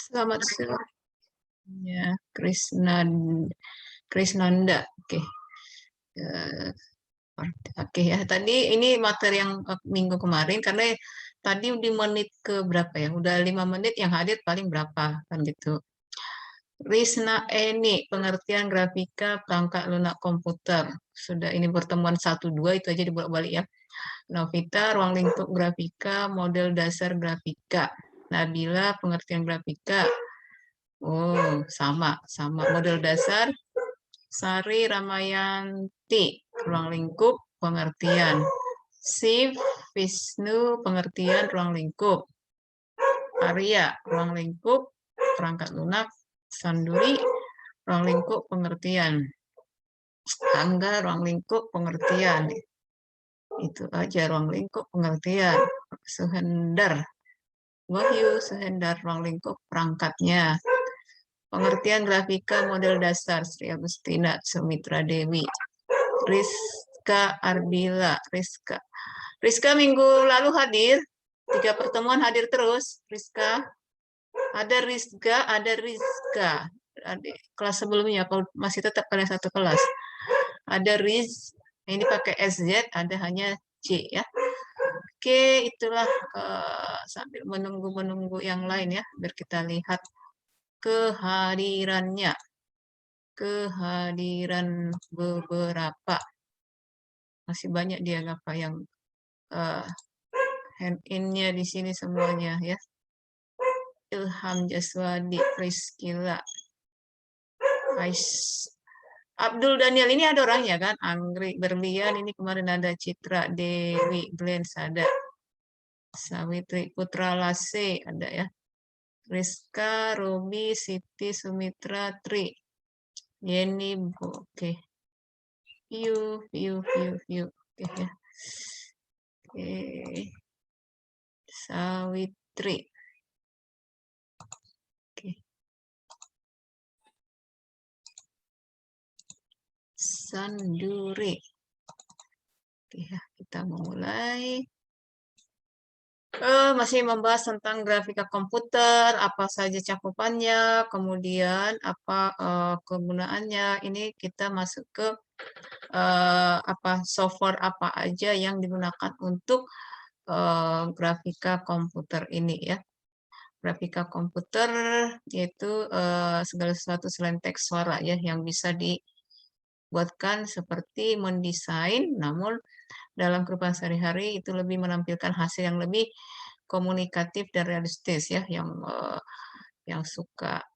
Selamat sore. Ya, Krisnanda. Oke. Eh, Oke ya. Tadi ini materi yang minggu kemarin karena tadi di menit ke berapa ya? Udah 5 menit yang hadir paling berapa kan gitu. Risna Eni, pengertian grafika perangkat lunak komputer. Sudah ini pertemuan 1-2 itu aja dibolak-balik ya. Novita, ruang lingkup grafika, model dasar grafika. Nabila, pengertian grafika. Oh, sama model dasar. Sari Ramayanti, ruang lingkup pengertian. Siv Wisnu, pengertian ruang lingkup. Arya, ruang lingkup perangkat lunak. Sanduri, ruang lingkup pengertian. Angga, ruang lingkup pengertian. Itu aja ruang lingkup pengertian. Suhendar, Wahyu Suhendar, ruang lingkup perangkatnya. Pengertian grafika model dasar Sri Agustina Sumitra Dewi. Rizka Ardila. Rizka minggu lalu hadir. 3 pertemuan hadir terus. Rizka. Ada Rizka. Kelas sebelumnya, kalau masih tetap kalian satu kelas. Ada Riz, ini pakai SZ, ada hanya C ya. Oke, itulah sambil menunggu yang lain ya, biar kita lihat kehadirannya. Kehadiran beberapa. Masih banyak dia apa yang hand in-nya di sini semuanya ya. Ilham Jaswadi, Priscila, Abdul Daniel ini ada orangnya kan? Anggrek Berlian ini kemarin ada Citra Dewi Glens ada. Sawitri Putra Lase ada ya. Rizka, Robi, Siti, Sumitra, Tri. Yeni, oke. View. Oke ya. Oke. Sawitri. Oke. Sanduri. Oke ya, kita mulai. Masih membahas tentang grafika komputer, apa saja cakupannya, kemudian apa kegunaannya. Ini kita masuk ke software apa aja yang digunakan untuk grafika komputer ini ya. Grafika komputer yaitu segala sesuatu selain teks suara ya yang bisa dibuatkan seperti mendesain, namun dalam kehidupan sehari-hari itu lebih menampilkan hasil yang lebih komunikatif dan realistis ya, yang suka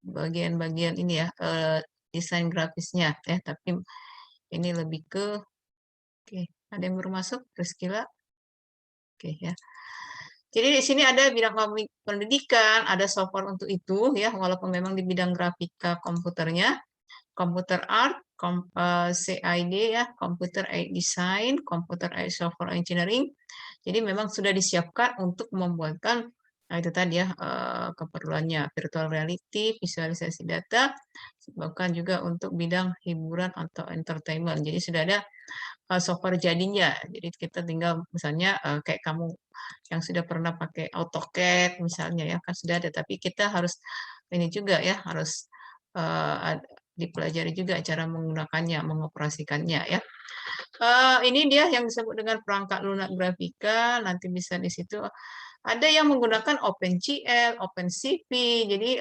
bagian-bagian ini ya desain grafisnya ya, tapi ini lebih ke oke, ada yang baru masuk Priscila. Oke ya. Jadi di sini ada bidang pendidikan, ada software untuk itu ya, walaupun memang di bidang grafika komputernya, computer art, CID ya, computer aided design, computer aided software engineering. Jadi memang sudah disiapkan untuk membuatkan itu tadi ya keperluannya virtual reality, visualisasi data, bahkan juga untuk bidang hiburan atau entertainment. Jadi sudah ada software jadinya. Jadi kita tinggal misalnya kayak kamu yang sudah pernah pakai AutoCAD misalnya ya kan sudah ada, tapi kita harus ini juga ya harus dipelajari juga cara menggunakannya, mengoperasikannya ya. Ini dia yang disebut dengan perangkat lunak grafika. Nanti bisa di situ ada yang menggunakan OpenGL, OpenCV. Jadi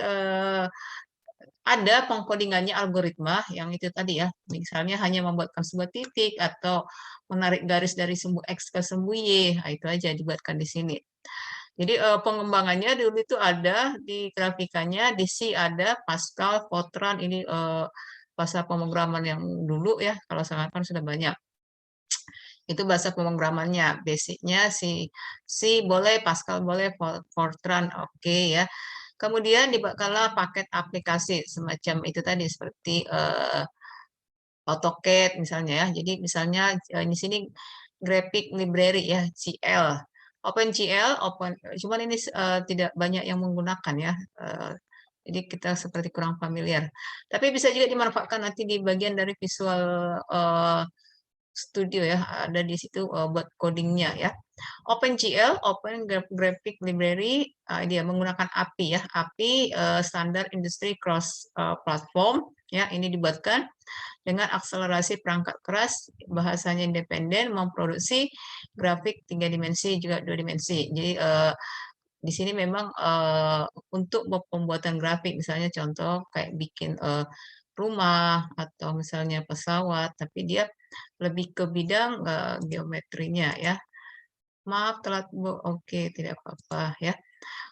ada pengkodingannya algoritma yang itu tadi ya. Misalnya hanya membuatkan sebuah titik atau menarik garis dari sumbu X ke sumbu Y. Nah, itu aja dibuatkan di sini. Jadi pengembangannya dulu itu ada di grafikanya, di C ada, Pascal, Fortran, ini bahasa pemrograman yang dulu ya, kalau sekarang kan sudah banyak. Itu bahasa pemrogramannya, basicnya C boleh, Pascal boleh, Fortran oke ya. Kemudian dibakalah paket aplikasi semacam itu tadi seperti AutoCAD misalnya ya. Jadi misalnya di sini graphic library ya, GL. OpenGL, cuman ini tidak banyak yang menggunakan ya. Jadi kita seperti kurang familiar. Tapi bisa juga dimanfaatkan nanti di bagian dari Visual Studio ya, ada di situ buat codingnya ya. OpenGL, Open Graphic Library, dia menggunakan API ya, API Standar Industri Cross Platform ya, ini dibuatkan dengan akselerasi perangkat keras, bahasanya independen, memproduksi grafik 3 dimensi juga 2 dimensi. Jadi di sini memang untuk pembuatan grafik, misalnya contoh kayak bikin rumah atau misalnya pesawat, tapi dia lebih ke bidang geometrinya ya. Maaf telat Bu, oke tidak apa-apa ya.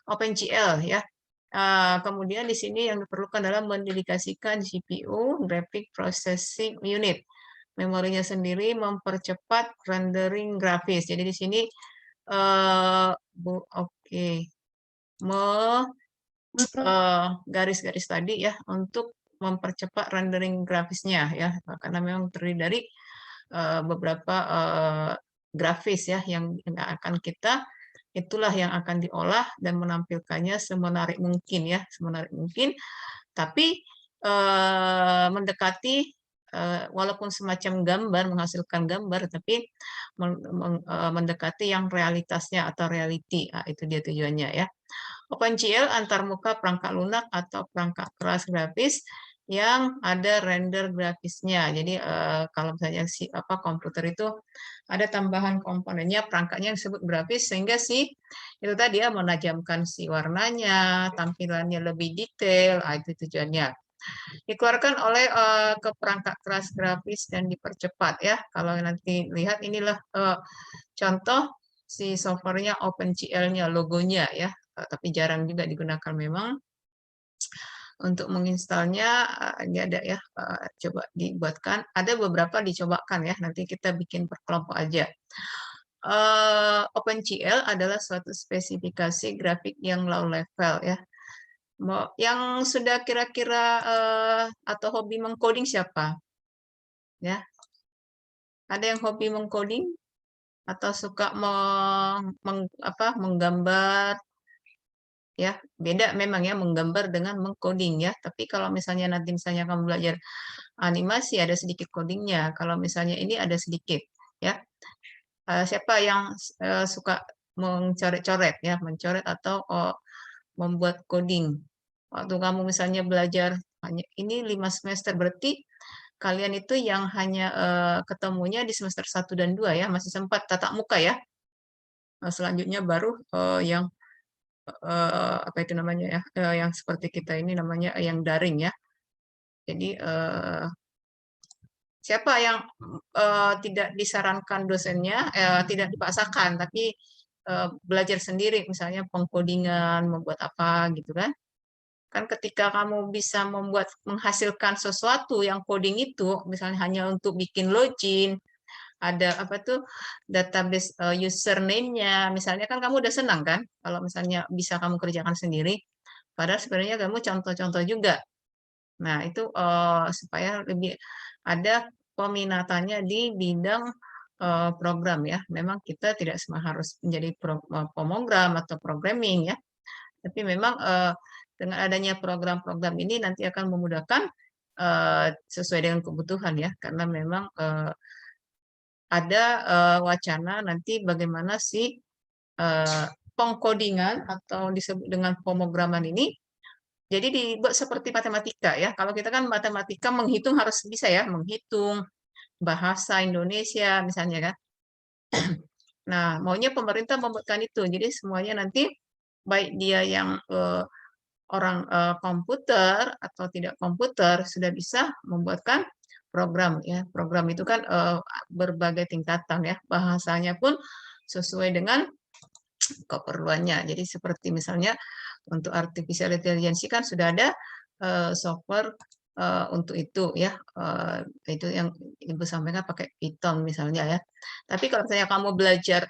OpenGL ya. Kemudian di sini yang diperlukan adalah mendedikasikan GPU, Graphic Processing Unit. Memorinya sendiri mempercepat rendering grafis. Jadi di sini Bu, oke, garis-garis tadi ya untuk mempercepat rendering grafisnya ya, karena memang terdiri dari beberapa grafis ya yang akan kita itulah yang akan diolah dan menampilkannya semenarik mungkin ya, semenarik mungkin, tapi mendekati walaupun semacam gambar, menghasilkan gambar, tapi mendekati yang realitasnya atau reality. Nah, itu dia tujuannya ya. OpenGL antarmuka perangkat lunak atau perangkat keras grafis yang ada render grafisnya. Jadi kalau misalnya komputer itu ada tambahan komponennya, perangkatnya yang disebut grafis, sehingga itu tadi ya menajamkan si warnanya, tampilannya lebih detail, itu tujuannya. Dikeluarkan oleh ke perangkat keras grafis dan dipercepat ya. Kalau nanti lihat inilah contoh si softwarenya OpenGL-nya, logonya ya. Tapi jarang juga digunakan memang. Untuk menginstalnya ini ada ya, coba dibuatkan. Ada beberapa dicobakan ya, nanti kita bikin per kelompok aja. OpenGL adalah suatu spesifikasi grafik yang low level ya. Yang sudah kira-kira atau hobi mengcoding siapa? Ya, ada yang hobi mengcoding atau suka menggambar? Ya, beda memang ya menggambar dengan mengcoding ya. Tapi kalau misalnya nanti misalnya kamu belajar animasi ada sedikit codingnya. Kalau misalnya ini ada sedikit ya. Siapa yang suka mencoret-coret ya, mencoret atau membuat coding. Waktu kamu misalnya belajar hanya ini 5 semester berarti kalian itu yang hanya ketemunya di semester 1 dan 2 ya, masih sempat tatap muka ya. Selanjutnya baru yang apa itu namanya ya, yang seperti kita ini namanya yang daring ya. Jadi siapa yang tidak disarankan dosennya, tidak dipaksakan, tapi belajar sendiri, misalnya pengkodingan, membuat apa gitu kan. Kan ketika kamu bisa menghasilkan sesuatu yang coding itu, misalnya hanya untuk bikin login, ada apa tuh database username-nya, misalnya kan kamu udah senang kan, kalau misalnya bisa kamu kerjakan sendiri, padahal sebenarnya kamu contoh-contoh juga. Nah, itu supaya lebih ada peminatannya di bidang program ya. Memang kita tidak semua harus menjadi pemrogram atau programming ya, tapi memang dengan adanya program-program ini nanti akan memudahkan sesuai dengan kebutuhan ya, karena memang ada wacana nanti bagaimana sih pengkodingan atau disebut dengan pemrograman ini jadi dibuat seperti matematika ya. Kalau kita kan matematika menghitung harus bisa ya, menghitung bahasa Indonesia misalnya kan. Nah, maunya pemerintah membuatkan itu. Jadi semuanya nanti baik dia yang orang komputer atau tidak komputer sudah bisa membuatkan program ya. Program itu kan berbagai tingkatan ya. Bahasanya pun sesuai dengan keperluannya. Jadi seperti misalnya untuk artificial intelligence kan sudah ada software untuk itu ya. Itu yang Ibu sampaikan pakai Python misalnya ya. Tapi kalau misalnya kamu belajar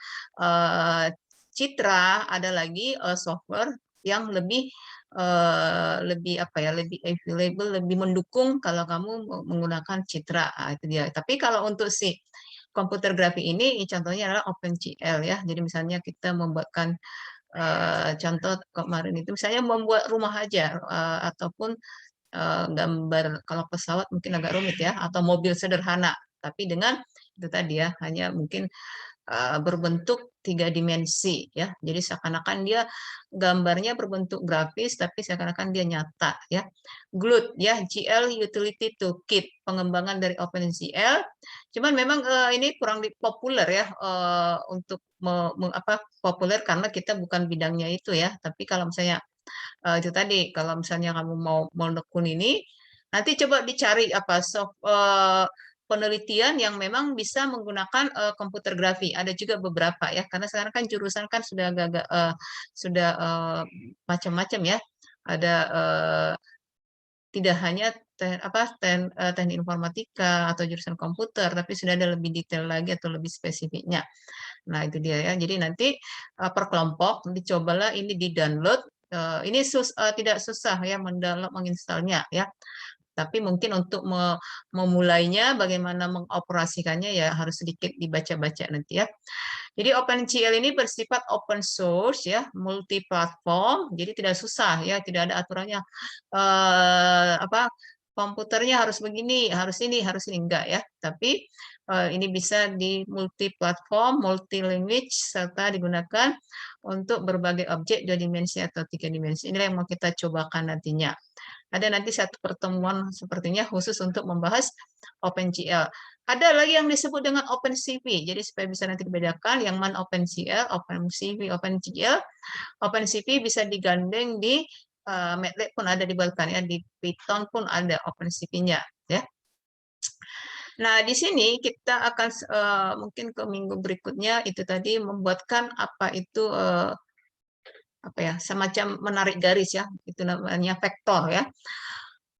citra, ada lagi software yang lebih apa ya, lebih available, lebih mendukung kalau kamu menggunakan citra. Itu dia. Tapi kalau untuk si komputer grafik ini contohnya adalah OpenGL ya. Jadi misalnya kita membuatkan contoh kemarin itu misalnya membuat rumah aja ataupun gambar kalau pesawat mungkin agak rumit ya atau mobil sederhana tapi dengan itu tadi ya hanya mungkin berbentuk 3 dimensi ya. Jadi seakan-akan dia gambarnya berbentuk grafis tapi seakan-akan dia nyata ya. GLUT ya, GL Utility Toolkit, pengembangan dari OpenGL. Cuman memang ini kurang populer ya untuk populer karena kita bukan bidangnya itu ya. Tapi kalau misalnya itu tadi kalau misalnya kamu mau menekun ini nanti coba dicari apa penelitian yang memang bisa menggunakan komputer grafi. Ada juga beberapa ya, karena sekarang kan jurusan kan sudah agak sudah macam-macam ya. Ada tidak hanya teknik informatika atau jurusan komputer, tapi sudah ada lebih detail lagi atau lebih spesifiknya. Nah, itu dia ya. Jadi nanti per kelompok dicobalah ini di-download. Ini tidak susah ya mendownload menginstalnya ya. Tapi mungkin untuk memulainya, bagaimana mengoperasikannya ya harus sedikit dibaca-baca nanti ya. Jadi OpenGL ini bersifat open source ya, multi platform. Jadi tidak susah ya, tidak ada aturannya komputernya harus begini, harus ini enggak ya. Tapi ini bisa di multi platform, multi language serta digunakan untuk berbagai objek 2 dimensi atau 3 dimensi. Inilah yang mau kita cobakan nantinya. Ada nanti satu pertemuan sepertinya khusus untuk membahas OpenGL. Ada lagi yang disebut dengan OpenCV. Jadi supaya bisa nanti dibedakan yang mana OpenGL, OpenCV, OpenGL. OpenCV bisa digandeng di MATLAB pun ada di Balkan ya, di Python pun ada OpenCV-nya ya. Nah, di sini kita akan mungkin ke minggu berikutnya itu tadi membuatkan apa itu semacam menarik garis ya, itu namanya vektor ya.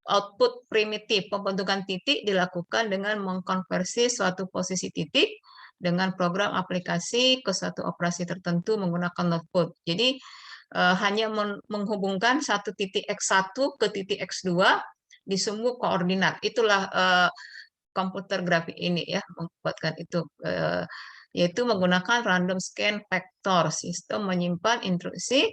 Output primitif pembentukan titik dilakukan dengan mengkonversi suatu posisi titik dengan program aplikasi ke suatu operasi tertentu menggunakan notebook. Jadi hanya menghubungkan satu titik X1 ke titik X2 di semua koordinat. Itulah komputer grafik ini ya, membuatkan itu yaitu menggunakan random scan vector. Sistem menyimpan instruksi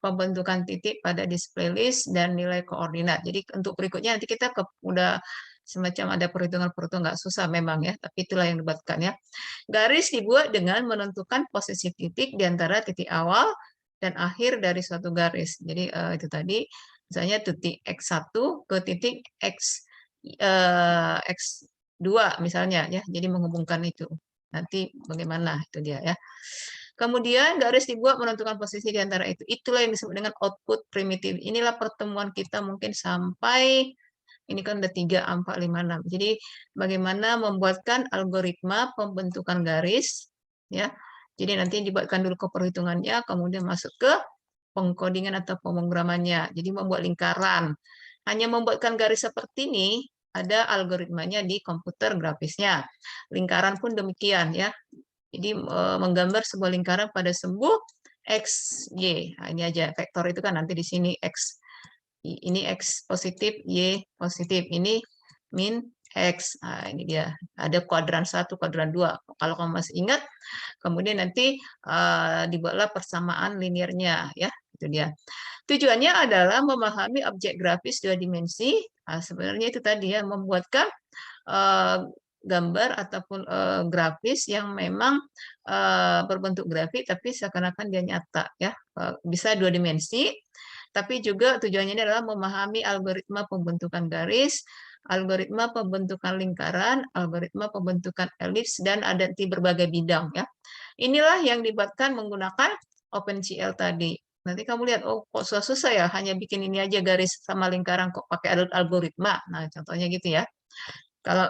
pembentukan titik pada display list dan nilai koordinat. Jadi untuk berikutnya nanti kita udah semacam ada perhitungan-perhitungan, nggak susah memang ya, tapi itulah yang dibuatkan ya. Garis dibuat dengan menentukan posisi titik di antara titik awal dan akhir dari suatu garis. Jadi itu tadi misalnya titik X1 ke titik X2 misalnya ya. Jadi menghubungkan itu. Nanti bagaimana itu dia ya. Kemudian garis dibuat menentukan posisi di antara itu. Itulah yang disebut dengan output primitif. Inilah pertemuan kita mungkin sampai ini kan ada 3, 4, 5, 6. Jadi bagaimana membuatkan algoritma pembentukan garis ya. Jadi nanti dibuatkan dulu ke perhitungannya, kemudian masuk ke pengkodingan atau pemrogramannya. Jadi membuat lingkaran. Hanya membuatkan garis seperti ini ada algoritmanya di komputer grafisnya. Lingkaran pun demikian ya. Jadi menggambar sebuah lingkaran pada sebuah X, Y. Nah, ini aja vektor itu kan nanti di sini X. Ini X positif, Y positif. Ini min X. Nah, ini dia. Ada kuadran 1, kuadran 2. Kalau kamu masih ingat, kemudian nanti dibuatlah persamaan linearnya ya. Itu dia. Tujuannya adalah memahami objek grafis 2 dimensi. Nah, sebenarnya itu tadi ya, membuatkan gambar ataupun grafis yang memang berbentuk grafik tapi seakan-akan dia nyata ya. Bisa 2 dimensi, tapi juga tujuannya ini adalah memahami algoritma pembentukan garis, algoritma pembentukan lingkaran, algoritma pembentukan elips, dan ada di berbagai bidang ya. Inilah yang dibuatkan menggunakan OpenGL tadi. Nanti kamu lihat, oh kok susah-susah ya, hanya bikin ini aja garis sama lingkaran kok pakai algoritma. Nah, contohnya gitu ya. Kalau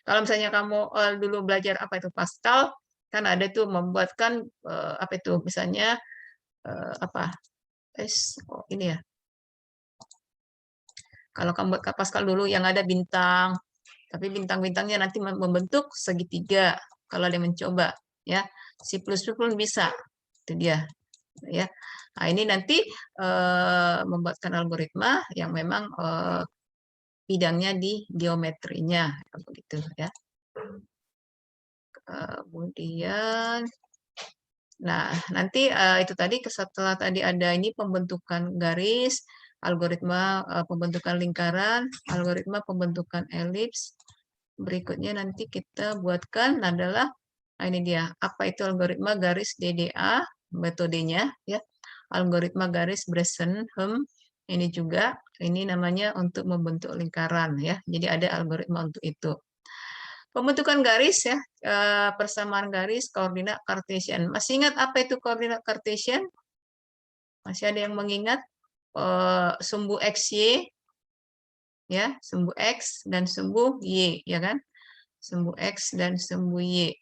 kalau misalnya kamu dulu belajar apa itu Pascal, kan ada tuh membuatkan apa itu misalnya apa ini ya. Kalau kamu buat Pascal dulu yang ada bintang, tapi bintang-bintangnya nanti membentuk segitiga. Kalau dia mencoba, ya, C++ pun bisa, itu dia, ya. Nah ini nanti membuatkan algoritma yang memang bidangnya di geometrinya, begitu ya. Kemudian, nah nanti itu tadi setelah tadi ada ini pembentukan garis, algoritma pembentukan lingkaran, algoritma pembentukan elips. Berikutnya nanti kita buatkan adalah Nah, ini dia. Apa itu algoritma garis DDA? Metodenya ya. Algoritma garis Bresenham. Ini juga, ini namanya untuk membentuk lingkaran ya. Jadi ada algoritma untuk itu. Pembentukan garis ya, persamaan garis koordinat Cartesian. Masih ingat apa itu koordinat Cartesian? Masih ada yang mengingat sumbu XY ya, sumbu X dan sumbu Y ya kan? Sumbu X dan sumbu Y.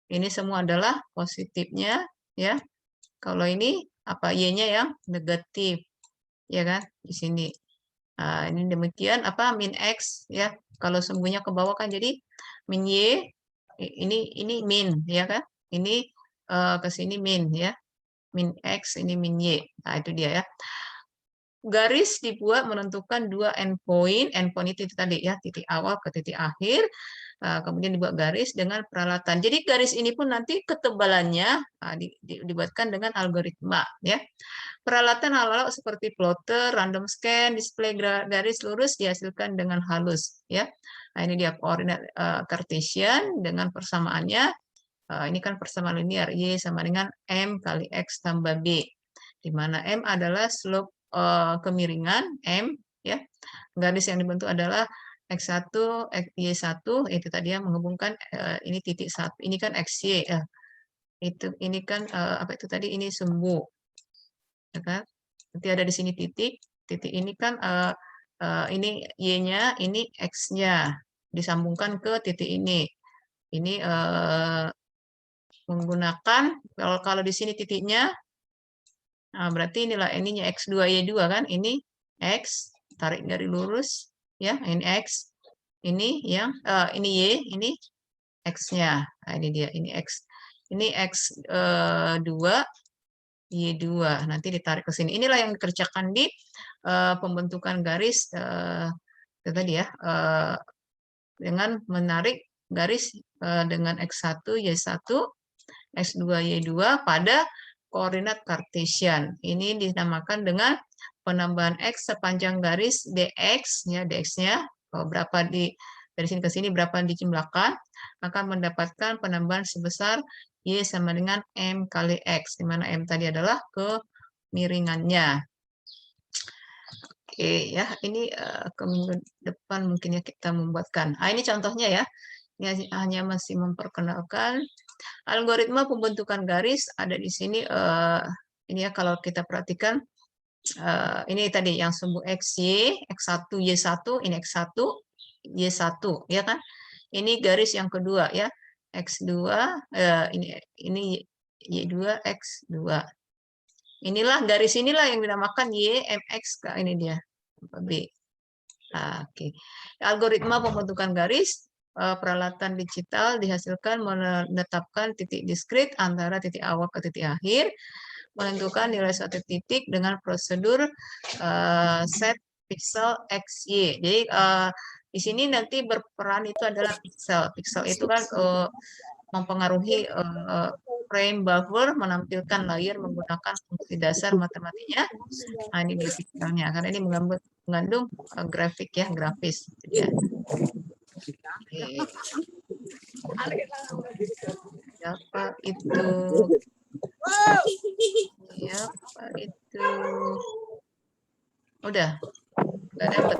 Ini semua adalah positifnya ya. Kalau ini apa Y-nya yang negatif ya kan? Di sini. Nah, ini demikian apa min X ya. Kalau sumbunya ke bawah kan jadi min Y, ini min ya kan? Ini ke sini min ya. Min X, ini min Y. Nah, itu dia ya. Garis dibuat menentukan dua endpoint. Endpoint itu tadi ya, titik awal ke titik akhir. Kemudian dibuat garis dengan peralatan. Jadi garis ini pun nanti ketebalannya dibuatkan dengan algoritma ya. Peralatan alat seperti plotter, random scan, display garis lurus dihasilkan dengan halus ya. Nah, ini dia koordinat Cartesian dengan persamaannya. Ini kan persamaan linear Y sama dengan M kali X tambah B. Di mana M adalah slope kemiringan M ya. Garis yang dibentuk adalah X1, Y1 itu tadi yang menghubungkan ini titik satu. Ini kan XY ya. Ini kan apa itu tadi, ini sumbu. Ya kan? Nanti ada di sini titik. Titik ini kan ini Y-nya, ini X-nya disambungkan ke titik ini. Ini menggunakan kalau di sini titiknya, nah berarti inilah ininya X2 Y2 kan, ini X tarik dari lurus ya, ini X, ini yang ini Y, ini X-nya. Nah, ini dia, ini X. Ini X2 Y2 nanti ditarik ke sini. Inilah yang dikerjakan di pembentukan garis tadi ya, dengan menarik garis dengan X1 Y1 X2 Y2 pada koordinat Cartesian. Ini dinamakan dengan penambahan X sepanjang garis DX ya, DX-nya berapa dari sini ke sini berapa dijumlahkan akan mendapatkan penambahan sebesar Y sama dengan M kali X, di mana M tadi adalah kemiringannya. Oke ya, ini ke minggu depan mungkin ya kita membuatkan. Ini contohnya ya. Ini hanya masih memperkenalkan algoritma pembentukan garis ada di sini. Ini ya kalau kita perhatikan ini tadi yang sumbu XY, X1, Y1, ini X1, Y1 ya kan? Ini garis yang kedua ya. X2 ini Y2 X2. Inilah garis inilah yang dinamakan YMX, ini dia. B. Oke. Algoritma pembentukan garis peralatan digital dihasilkan menetapkan titik diskrit antara titik awal ke titik akhir, menentukan nilai suatu titik dengan prosedur set pixel XY. Jadi di sini nanti berperan itu adalah pixel. Pixel itu kan mempengaruhi frame buffer, menampilkan layer menggunakan fungsi dasar matematikanya. Nah, ini dia pixelnya karena ini mengandung grafik ya, grafis. Ya. Siapa itu? Siapa itu? Udah, nggak dapat.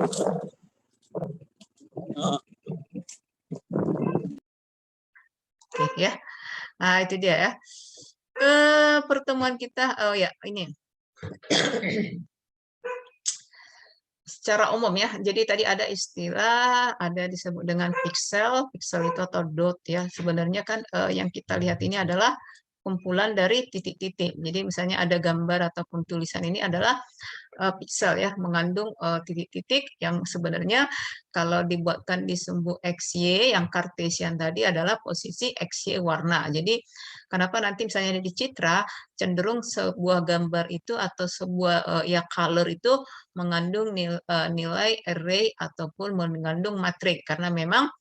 Oke ya. Nah, itu dia ya. Pertemuan kita, oh ya, ini. Secara umum ya, jadi tadi ada istilah, ada disebut dengan pixel, pixel itu atau dot ya. Sebenarnya kan yang kita lihat ini adalah kumpulan dari titik-titik. Jadi misalnya ada gambar ataupun tulisan ini adalah pixel ya, mengandung titik-titik yang sebenarnya kalau dibuatkan di sumbu XY yang Cartesian tadi adalah posisi XY warna. Jadi kenapa nanti misalnya di citra cenderung sebuah gambar itu atau sebuah ya color itu mengandung nilai array ataupun mengandung matrik karena memang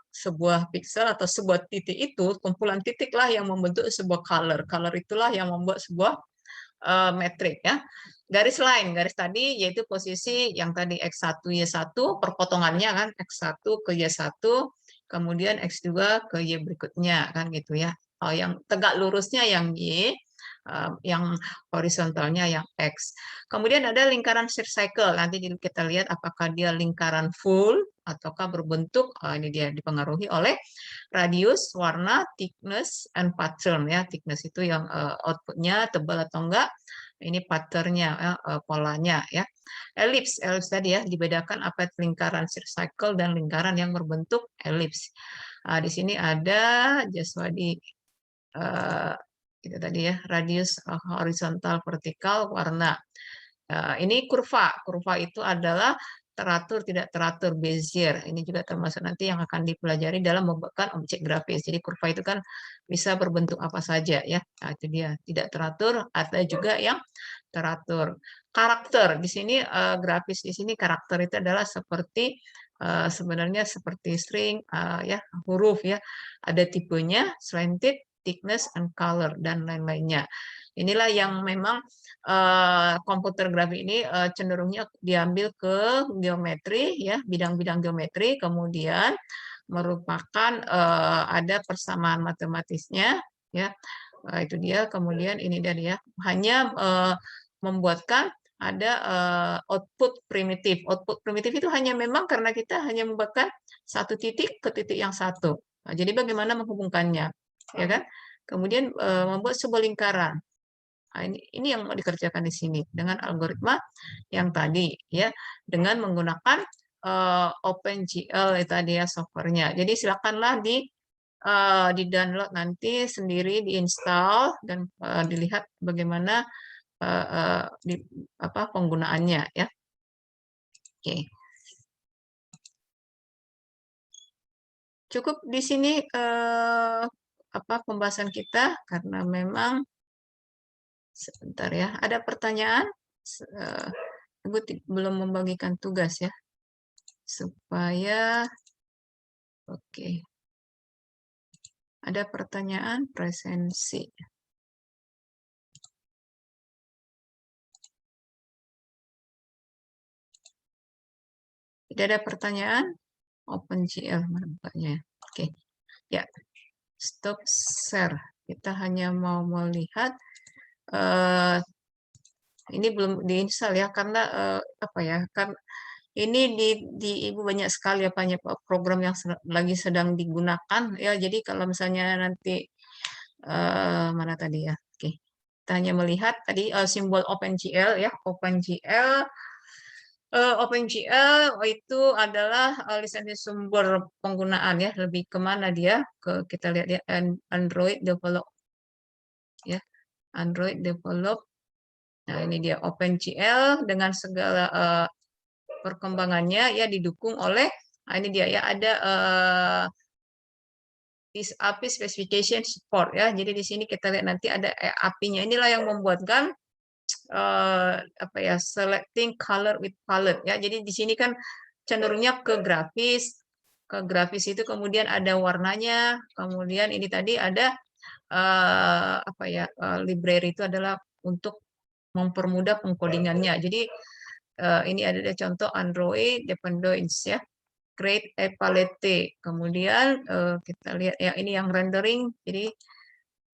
sebuah pixel atau sebuah titik itu kumpulan titik lah yang membentuk sebuah color. Color itulah yang membuat sebuah metrik ya. Garis line, garis tadi yaitu posisi yang tadi X1 Y1 perpotongannya kan X1 ke Y1 kemudian X2 ke Y berikutnya, kan gitu ya. Yang tegak lurusnya yang Y, yang horizontalnya yang X. Kemudian ada lingkaran circle. Nanti kita lihat apakah dia lingkaran full ataukah berbentuk, ini dia dipengaruhi oleh radius, warna, thickness, and pattern ya. Thickness itu yang outputnya tebal atau enggak. Ini patternnya, polanya ya. Elips tadi ya, dibedakan apa itu lingkaran circle dan lingkaran yang berbentuk elips. Di sini ada Jaswadi, itu tadi ya, radius, horizontal, vertikal, warna. Ini kurva. Kurva itu adalah teratur, tidak teratur, Bezier. Ini juga termasuk nanti yang akan dipelajari dalam membuatkan objek grafis. Jadi kurva itu kan bisa berbentuk apa saja ya. Nah, itu dia, tidak teratur, ada juga yang teratur. Karakter di sini, grafis di sini karakter itu adalah seperti, sebenarnya seperti string, ya, huruf ya. Ada tipenya, slanted, thickness, and color, dan lain-lainnya. Inilah yang memang komputer grafik ini cenderungnya diambil ke geometri ya, bidang-bidang geometri, kemudian merupakan ada persamaan matematisnya ya. Itu dia, kemudian ini dari ya, hanya membuatkan ada output primitif. Output primitif itu hanya memang karena kita hanya membuatkan satu titik ke titik yang satu. Nah, jadi bagaimana menghubungkannya, ya kan? Kemudian membuat sebuah lingkaran. Nah, ini yang mau dikerjakan di sini dengan algoritma yang tadi ya, dengan menggunakan OpenGL itu tadi ya softwarenya. Jadi silakanlah di download nanti sendiri, diinstal dan dilihat bagaimana di apa penggunaannya ya. Oke. Cukup di sini apa pembahasan kita karena memang sebentar ya. Ada pertanyaan? Ibu belum membagikan tugas ya. Supaya oke. Ada pertanyaan presensi. Tidak ada pertanyaan? OpenGL mana bukanya? Oke. Ya. Stop share. Kita hanya mau melihat ini belum diinstal ya karena apa ya? Kan ini di Ibu banyak sekali ya banyak program yang lagi sedang digunakan ya. Jadi kalau misalnya nanti mana tadi ya? Oke. Kita hanya melihat tadi simbol OpenGL ya. OpenGL itu adalah lisensi sumber penggunaan ya. Lebih kemana dia? Kita lihat ya, Android develop ya. Android develop. Nah, ini dia OpenGL dengan segala perkembangannya ya didukung oleh, nah ini dia ya, ada this API specification support ya. Jadi di sini kita lihat nanti ada API-nya. Inilah yang membuatkan apa ya, selecting color with palette ya. Jadi di sini kan cenderungnya ke grafis. Ke grafis itu kemudian ada warnanya, kemudian ini tadi ada apa ya, library itu adalah untuk mempermudah pengkodingannya. Jadi ini ada contoh Android dependence ya, create a palette. Kemudian kita lihat ya, ini yang rendering. Jadi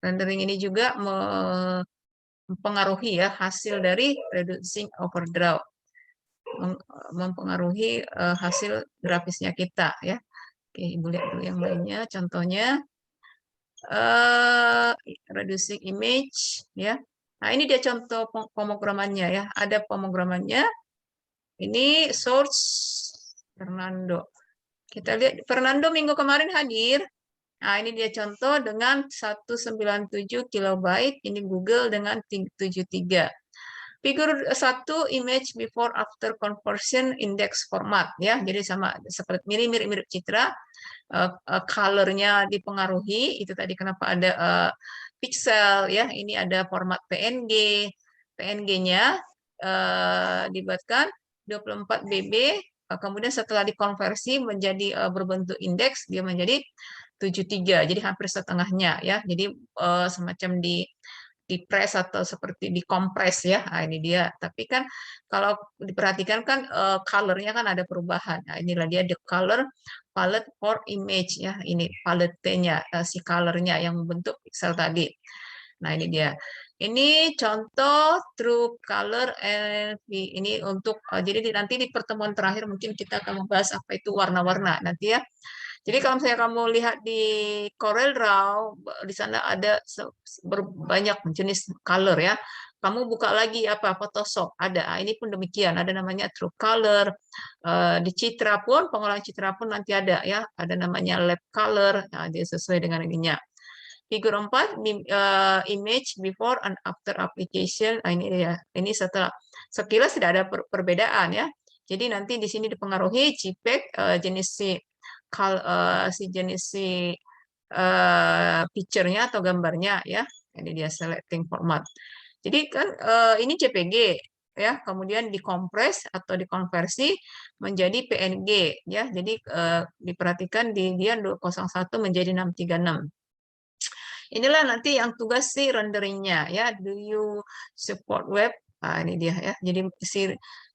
rendering ini juga mempengaruhi ya hasil dari reducing overdraw, mempengaruhi hasil grafisnya kita ya. Oke, Ibu lihat dulu yang lainnya. Contohnya reducing image ya. Nah, ini dia contoh pemrogramannya ya. Ada pemrogramannya. Ini source Fernando. Kita lihat Fernando minggu kemarin hadir. Nah, ini dia contoh dengan 197 kilobyte. Ini Google dengan 73. Figur 1 image before after conversion index format ya. Jadi sama seperti mirip-mirip Citra. Color-nya dipengaruhi. Itu tadi kenapa ada pixel ya. Ini ada format PNG. PNG-nya dibuatkan 24 BB, kemudian setelah dikonversi menjadi berbentuk indeks, dia menjadi 73, jadi hampir setengahnya ya. Jadi semacam dipres atau seperti dikompres ya. Nah, ini dia. Tapi kan kalau diperhatikan kan color-nya kan ada perubahan. Nah, inilah dia the color palette for image ya. Ini palette-nya si color-nya yang membentuk pixel tadi. Nah, ini dia. Ini contoh true color ini untuk jadi nanti di pertemuan terakhir mungkin kita akan membahas apa itu warna-warna nanti ya. Jadi kalau misalnya kamu lihat di CorelDRAW, di sana ada banyak jenis color ya. Kamu buka lagi apa Photoshop ada. Ah, ini pun demikian, ada namanya True Color. Di Citra pun pengolahan Citra pun nanti ada ya, ada namanya Lab Color. Nah, dia sesuai dengan ininya. Figur 4 image before and after application. Nah, ini ya. Ini setelah sekilas tidak ada perbedaan ya. Jadi nanti di sini dipengaruhi JPEG jenis jenis picture-nya atau gambarnya ya. Ini dia selecting format. Jadi kan ini JPG ya, kemudian dikompres atau dikonversi menjadi PNG ya. Jadi diperhatikan dia 201 menjadi 636. Inilah nanti yang tugas si renderingnya ya. Do you support web? Nah, ini dia ya. Jadi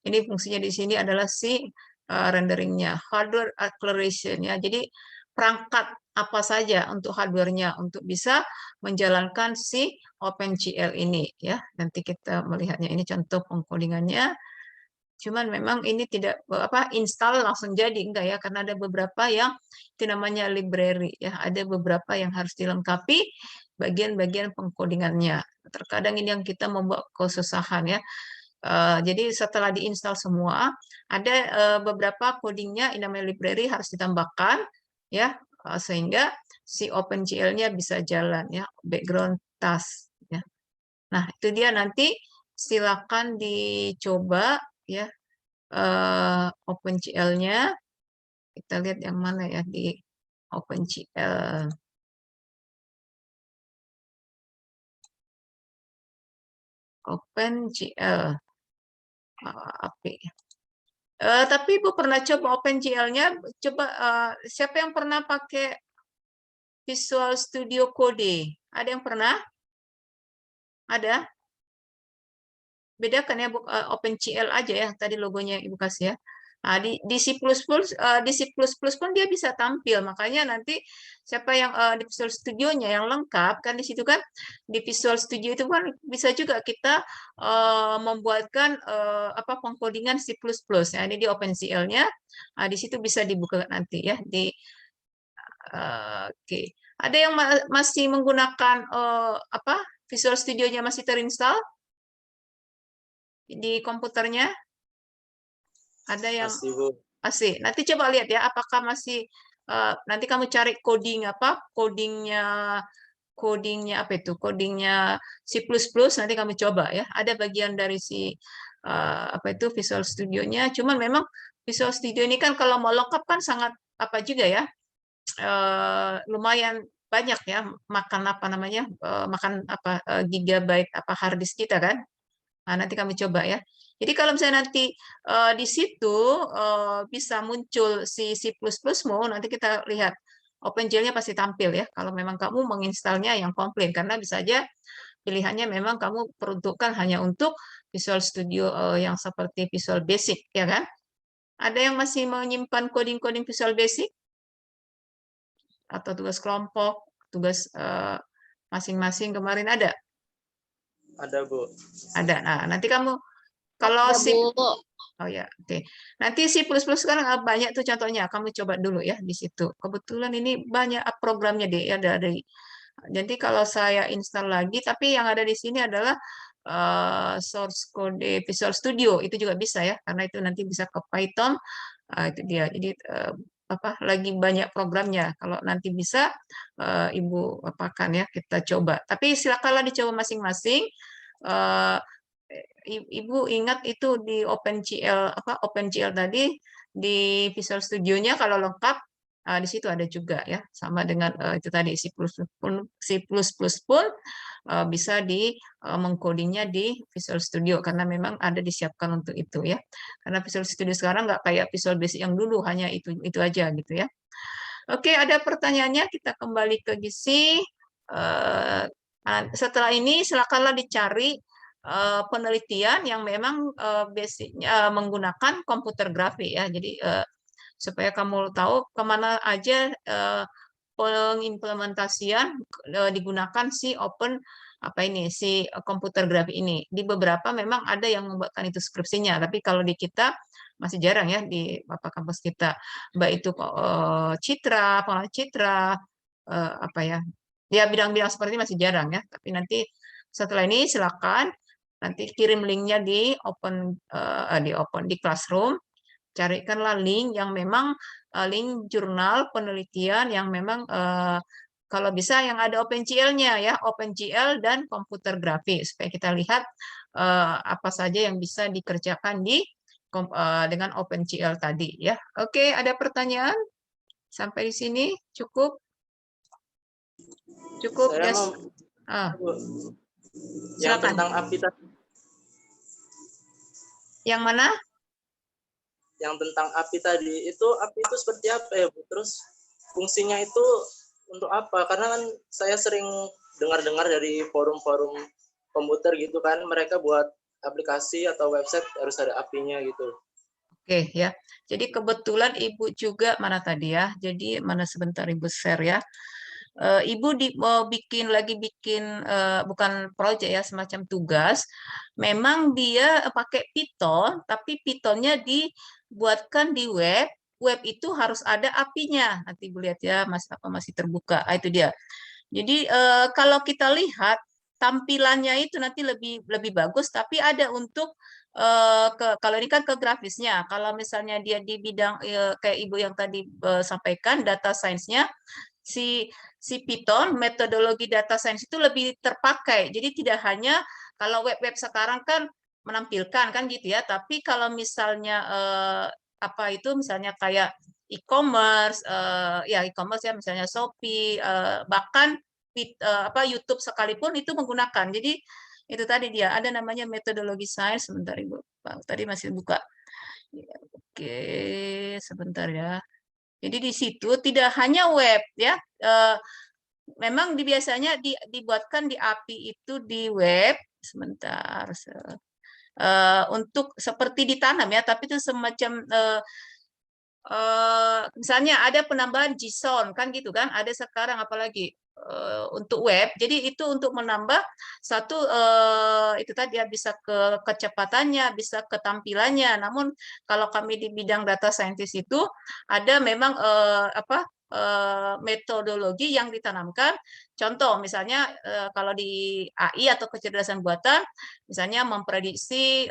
ini fungsinya di sini adalah si renderingnya, hardware acceleration ya. Jadi perangkat apa saja untuk hardware-nya untuk bisa menjalankan si OpenGL ini ya. Nanti kita melihatnya ini contoh pengkodingannya. Cuman memang ini tidak install langsung jadi enggak ya, karena ada beberapa yang itu namanya library ya, ada beberapa yang harus dilengkapi bagian-bagian pengkodingannya. Terkadang ini yang kita membuat kesusahan ya. Jadi setelah diinstal semua, ada beberapa codingnya ini namanya library harus ditambahkan ya, sehingga si OpenGL-nya bisa jalan ya, background task ya. Nah, itu dia nanti silakan dicoba ya OpenGL-nya. Kita lihat yang mana ya di OpenGL. OpenGL. API. Tapi Ibu pernah coba OpenGL-nya? Coba siapa yang pernah pakai Visual Studio Code? Ada yang pernah? Ada? Bedakan ya OpenGL aja ya, tadi logonya Ibu kasih ya. Nah, di C++ pun dia bisa tampil, makanya nanti siapa yang di Visual Studio-nya yang lengkap kan di situ kan di Visual Studio itu kan bisa juga kita membuatkan pengkodingan C++ ya. Ini di OpenGL-nya, di situ bisa dibuka nanti ya di oke. Ada yang masih menggunakan Visual Studio-nya masih terinstall di komputernya? Ada yang masih. Nanti coba lihat ya, apakah masih nanti kamu cari codingnya apa itu? Codingnya C++, nanti kamu coba ya. Ada bagian dari si Visual Studio-nya. Cuman memang Visual Studio ini kan kalau mau lengkap kan sangat apa juga ya. Lumayan banyak ya makan gigabyte hard disk kita kan. Nah, nanti kami coba ya. Jadi kalau misalnya nanti di situ bisa muncul si C++-mu, nanti kita lihat OpenGL-nya pasti tampil ya. Kalau memang kamu menginstalnya yang komplain, karena bisa aja pilihannya memang kamu peruntukkan hanya untuk Visual Studio yang seperti Visual Basic, ya kan? Ada yang masih menyimpan coding-coding Visual Basic? Atau tugas kelompok, tugas masing-masing kemarin ada? Ada, Bu. Ada. Nah, nanti kamu kalau oh ya, oke. Nanti C++ kan banyak tuh contohnya. Kamu coba dulu ya di situ. Kebetulan ini banyak programnya deh ya dari. Jadi kalau saya install lagi, tapi yang ada di sini adalah source code Visual Studio itu juga bisa ya, karena itu nanti bisa ke Python. Itu dia. Jadi lagi banyak programnya. Kalau nanti bisa Ibu apakan ya kita coba. Tapi silakanlah dicoba masing-masing. Ibu ingat itu di OpenGL tadi di Visual Studio-nya kalau lengkap di situ ada juga ya, sama dengan itu tadi C++ pun bisa di mengcodingnya di Visual Studio karena memang ada disiapkan untuk itu ya. Karena Visual Studio sekarang nggak kayak Visual Basic yang dulu hanya itu aja gitu ya. Oke, ada pertanyaannya, kita kembali ke Gizi. Nah, setelah ini silakanlah dicari penelitian yang memang basicnya menggunakan komputer grafik ya. Jadi supaya kamu tahu kemana aja pengimplementasian digunakan si open apa ini si komputer grafik ini. Di beberapa memang ada yang membuatkan itu skripsinya, tapi kalau di kita masih jarang ya di apa kampus kita. Baik itu citra, pengelola citra, apa ya, ya bidang-bidang seperti ini masih jarang ya. Tapi nanti setelah ini silakan nanti kirim linknya di Classroom, carikanlah link yang memang link jurnal penelitian yang memang kalau bisa yang ada OpenGL-nya ya, OpenGL dan komputer grafik supaya kita lihat apa saja yang bisa dikerjakan dengan OpenGL tadi ya. Oke, ada pertanyaan? Sampai di sini cukup? Cukup, Saya yes. mau Bu, yang Silakan. tentang API tadi, Yang mana? itu API itu seperti apa ya Bu? Terus fungsinya itu untuk apa? Karena kan saya sering dengar-dengar dari forum-forum komputer gitu kan, mereka buat aplikasi atau website harus ada API-nya gitu. Oke ya. Jadi kebetulan Ibu juga mana tadi ya. Jadi mana sebentar Ibu share ya. Ibu mau bikin bukan proyek ya, semacam tugas. Memang dia pakai Python, tapi Pythonnya dibuatkan di web. Web itu harus ada API-nya. Nanti Ibu lihat ya, masih terbuka. Itu dia. Jadi kalau kita lihat tampilannya itu nanti lebih lebih bagus, tapi ada untuk kalau ini kan ke grafisnya. Kalau misalnya dia di bidang kayak Ibu yang tadi sampaikan data science-nya, si Python metodologi data science itu lebih terpakai. Jadi tidak hanya kalau web-web sekarang kan menampilkan kan gitu ya, tapi kalau misalnya apa itu misalnya kayak e-commerce ya e-commerce ya misalnya Shopee bahkan apa YouTube sekalipun itu menggunakan. Jadi itu tadi dia ada namanya metodologi science. Sebentar Ibu. Tadi masih buka. Oke, sebentar ya. Jadi di situ tidak hanya web ya, memang biasanya dibuatkan di API itu di web. Sebentar, untuk seperti ditanam ya, tapi itu semacam misalnya ada penambahan JSON kan gitu kan, ada sekarang apalagi untuk web. Jadi itu untuk menambah satu itu tadi ya bisa ke kecepatannya, bisa ketampilannya. Namun kalau kami di bidang data scientist itu ada memang apa metodologi yang ditanamkan. Contoh misalnya kalau di AI atau kecerdasan buatan, misalnya memprediksi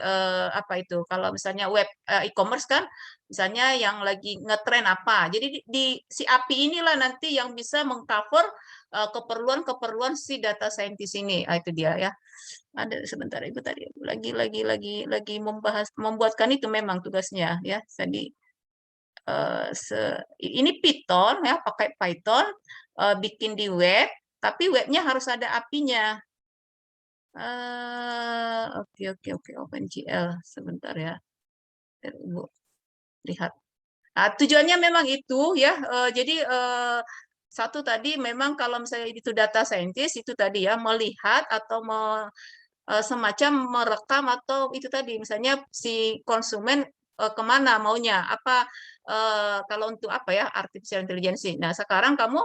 apa itu kalau misalnya web e-commerce kan misalnya yang lagi ngetren apa. Jadi si API inilah nanti yang bisa mengcover keperluan-keperluan si data scientist ini. Itu dia ya. Ada sebentar Ibu tadi lagi membuatkan itu memang tugasnya ya. Tadi ini Python ya, pakai Python bikin di web, tapi webnya harus ada API-nya. Oke oke oke OpenGL sebentar ya. Ibu lihat. Nah, tujuannya memang itu ya. Jadi satu tadi memang kalau misalnya itu data scientist itu tadi ya melihat atau semacam merekam atau itu tadi misalnya si konsumen kemana maunya apa kalau untuk apa ya artificial intelligence. Nah sekarang kamu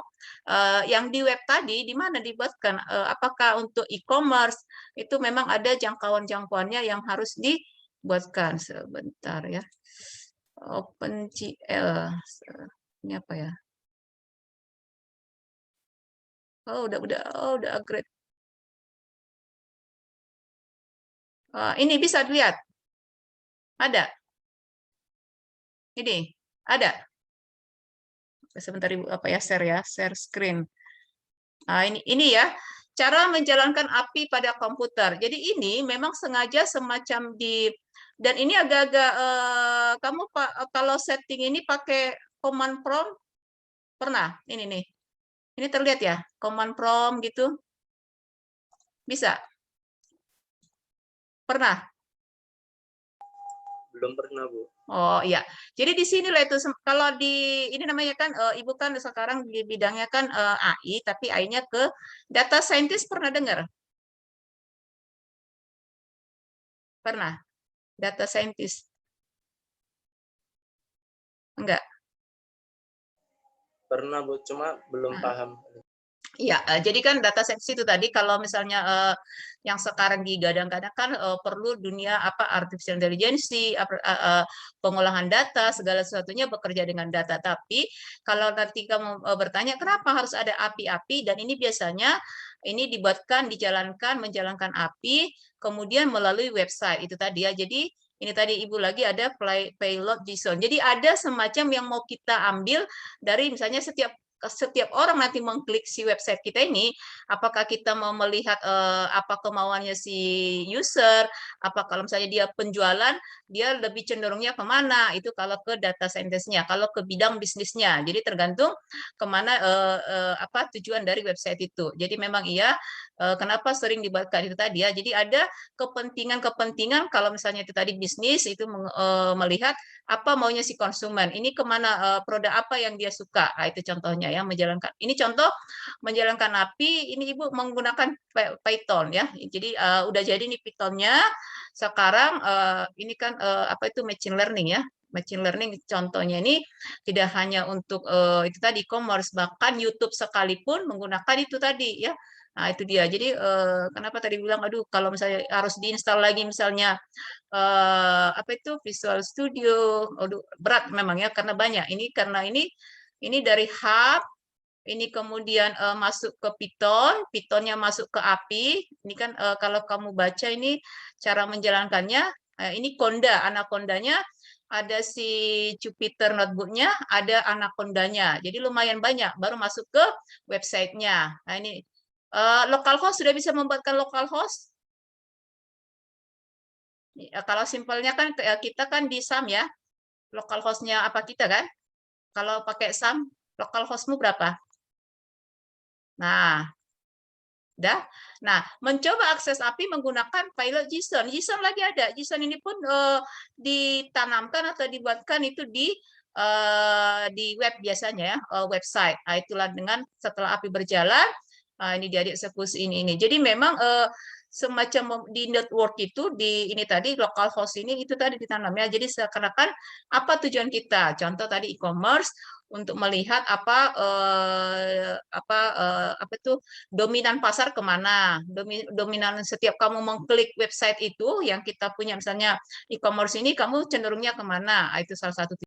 yang di web tadi di mana dibuatkan apakah untuk e-commerce itu memang ada jangkauan-jangkauannya yang harus dibuatkan sebentar ya. OpenGL. Ini apa ya? Oh, udah upgrade. Ini bisa dilihat. Ada. Ini ada. Sebentar Ibu apa ya share screen. Nah, ini ya cara menjalankan API pada komputer. Jadi ini memang sengaja semacam dan ini agak-agak kamu Pak kalau setting ini pakai command prompt pernah? Ini nih. Ini terlihat ya, command prompt gitu. Bisa? Pernah? belum pernah, Bu. Oh iya, jadi di sini lah itu kalau di ini namanya kan Ibu kan sekarang di bidangnya kan AI, tapi AI-nya ke data scientist pernah dengar? Pernah? Data scientist? Enggak. Pernah, Bu, cuma belum Nah, paham. iya, jadi kan data science itu tadi kalau misalnya yang sekarang digadang-gadang kan perlu dunia apa artificial intelligence, pengolahan data, segala sesuatunya bekerja dengan data. Tapi kalau nanti kamu bertanya kenapa harus ada API-API dan ini biasanya ini dibuatkan, menjalankan API, kemudian melalui website itu tadi ya. Jadi ini tadi Ibu lagi ada payload JSON. Jadi ada semacam yang mau kita ambil dari misalnya setiap orang nanti mengklik si website kita ini, apakah kita mau melihat apa kemauannya si user, apa kalau misalnya dia penjualan, dia lebih cenderungnya kemana, itu kalau ke data scientist-nya, kalau ke bidang bisnisnya. Jadi tergantung kemana apa tujuan dari website itu. Jadi memang iya, kenapa sering dibuatkan itu tadi ya. Jadi ada kepentingan-kepentingan kalau misalnya itu tadi bisnis itu melihat apa maunya si konsumen. Ini kemana produk apa yang dia suka. Nah, itu contohnya ya menjalankan. Ini contoh menjalankan API. Ini Ibu menggunakan Python ya. Jadi udah jadi nih Pythonnya. Sekarang ini kan apa itu machine learning ya. Machine learning contohnya ini tidak hanya untuk itu tadi e-commerce, bahkan YouTube sekalipun menggunakan itu tadi ya. Nah, itu dia. Jadi kenapa tadi bilang aduh kalau misalnya harus diinstal lagi misalnya apa itu Visual Studio, aduh berat memang ya karena banyak. Ini karena ini dari hub, ini kemudian masuk ke Python, Pythonnya masuk ke API. Ini kan kalau kamu baca ini cara menjalankannya, ini Conda, Anaconda-nya ada si Jupyter Notebook-nya, ada Anaconda-nya. Jadi lumayan banyak, baru masuk ke website-nya. Nah ini localhost sudah bisa membuatkan localhost. Kalau simpelnya kan kita kan di SAM ya, localhost-nya apa kita kan? Kalau pakai SAM, localhost-mu berapa? Nah, dah. Nah, mencoba akses API menggunakan pilot JSON. JSON lagi ada. JSON ini pun ditanamkan atau dibuatkan itu di web biasanya ya, website. Nah, itulah dengan setelah API berjalan, ini dia dieksekusi ini. Jadi memang semacam di network itu di ini tadi localhost ini itu tadi ditanam ya. Jadi seakan-akan apa tujuan kita? Contoh tadi e-commerce untuk melihat apa itu dominan pasar kemana, dominan setiap kamu mengklik website itu yang kita punya misalnya e-commerce ini kamu cenderungnya kemana. Itu salah satu